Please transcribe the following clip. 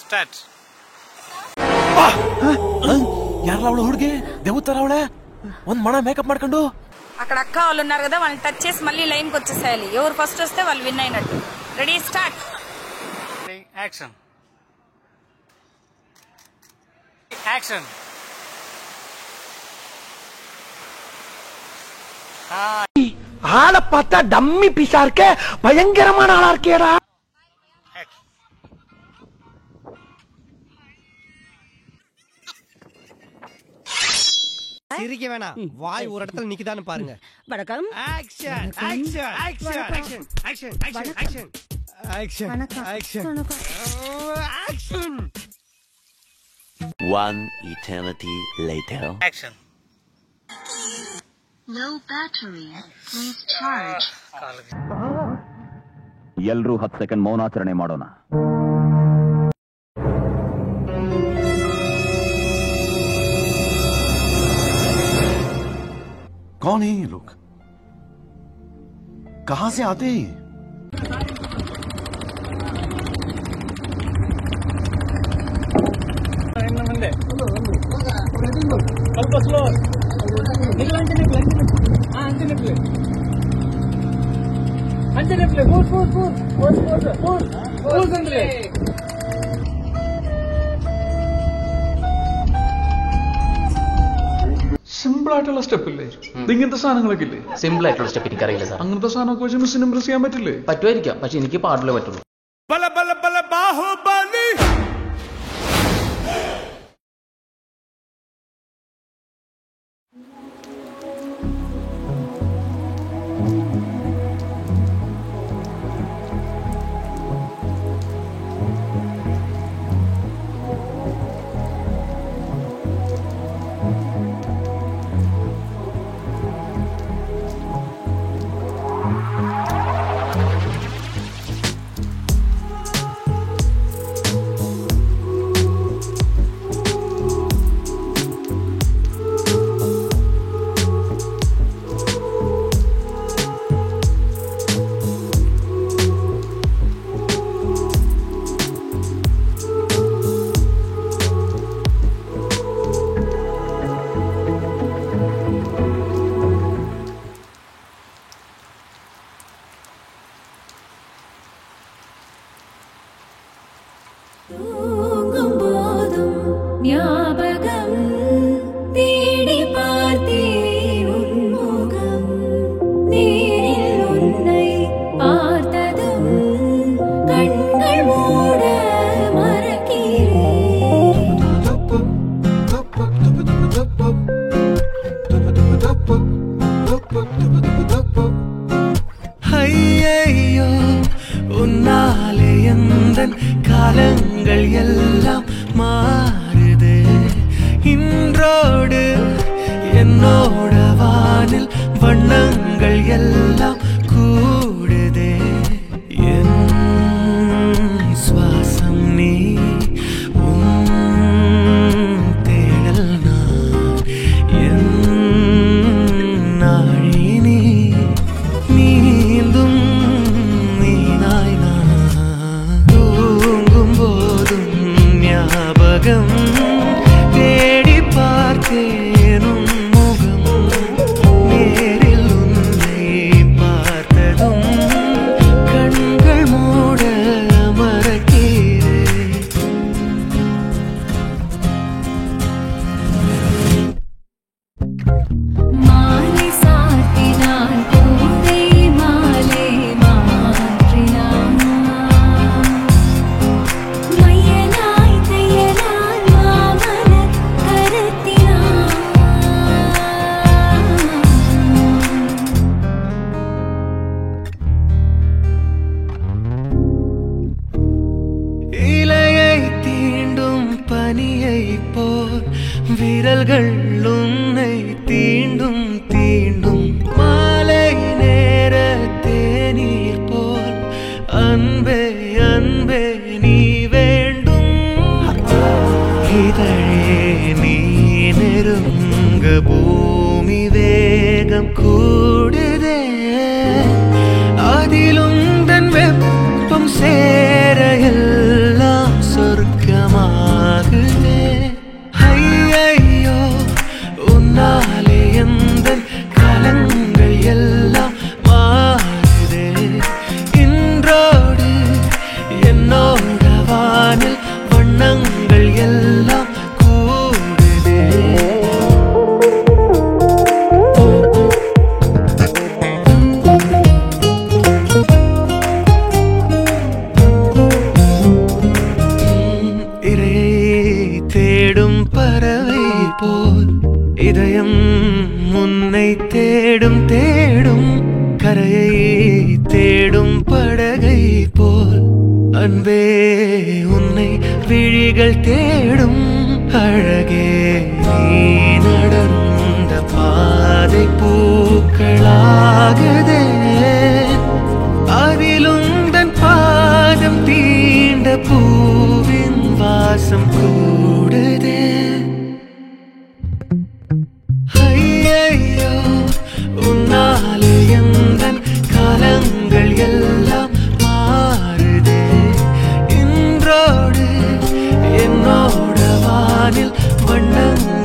Start. ಯಾರಲ್ಲ ಅವಳು ಹುಡುಗಿ ದೇವತಾರ ಅವಳೆ ಒಂದ್ ಮಣ మేకప్ ಮಾಡ್ಕೊಂಡು అక్కడ అక్క వాళ్ళు ఉన్నారు కదా వాళ్ళని టచ్ చేసి మళ్ళీ లైన్ కి వచ్చేసేయాలి. ఎవరు ఫస్ట్ వస్తే వాళ్ళు విన్ అయినట్టు. Ready start. Action action. ஆளை பார்த்தா டம்மி பீஸா இருக்க, பயங்கரமான ஆளா இருக்கேடா. சிரிக்க வேணாம், வாய் ஒரு இடத்துல நிக்குதான்னு பாருங்க. வணக்கம். Action action action action action action action action action action. One eternity later. Action. Low battery. Please charge. ಎಲ್ರೂ 10 ಸೆಕೆಂಡ್ ಮೌನಾಚರಣೆ ಮಾಡೋಣ. कौन है ये लोग? कहां से आते हैं? സിമ്പിൾ ആയിട്ടുള്ള സ്റ്റെപ്പ് ഇല്ലേ? ഇങ്ങനത്തെ സാധനങ്ങളൊക്കെ ഇല്ലേ? സിമ്പിൾ ആയിട്ടുള്ള സ്റ്റെപ്പ് എനിക്കറിയില്ല സാർ. അങ്ങനത്തെ സാധനമൊക്കെ വെച്ച് മിസ്സിന് ഇംപ്രസ് ചെയ്യാൻ പറ്റില്ലേ? പറ്റുമായിരിക്കാം, പക്ഷെ എനിക്ക് പാടില്ലേ പറ്റുള്ളൂ. ಬಲ ಬಲ ಬಲ ಬಾಹುಬಲಿ. ஐயையோ உன்னாலே எந்தன் காலங்கள் எல்லாம் மாறுது. இன்றோடு என்னோட வானில் வண்ணங்கள் எல்லாம் கூடுதே. என் சுவாசம் நீ, தேடல் நான், என் நாழி நீ, நீந்தும் நீனாய் நான். தூங்கும் போதும் ஞாபகம் தேடி பார்த்தேனும் முகம். நேரில் உன்னை பார்த்ததும் கண்கள் மூட மறக்கிறேன். மாலை சாத்தினான் பூவை மாலை மாற்றினான். மையனாய் தையலான் மாமன கருத்தினான். இலையை தீண்டும் பனியை போல் விரல்கள் உன்னை தீண்டும் தீண்டும். மாலை நேர தேநீர் போல் அன்பே அன்பே நீ வேண்டும். இதழே நீ நெருங்க பூமி வேகம் கூட சேர எல்லாம் சொர்க்கமாகுதே ஐயையோ உன்னாலே எந்தன் காலங்கள் எல்லாம் மாறுதே இன்றோடு என்னோட வானில் வண்ணங்கள் எல்லாம் கூடுதே தேடும் பறவை போல் இதயம் முன்னை தேடும் தேடும் கரையை தேடும் படகை போல் அன்பே உன்னை விழிகள் தேடும் அழகே நீ நடந்த பாதை பூக்களாகுதே அதிலுந்தன் பாதம் தீண்ட பூவின் வாசம் கூடுதே ஐயையோ உன்னாலே எந்தன் காலங்கள் எல்லாம் மாறுதே இன்றோடு என்னோட வானில் வண்ணங்கள்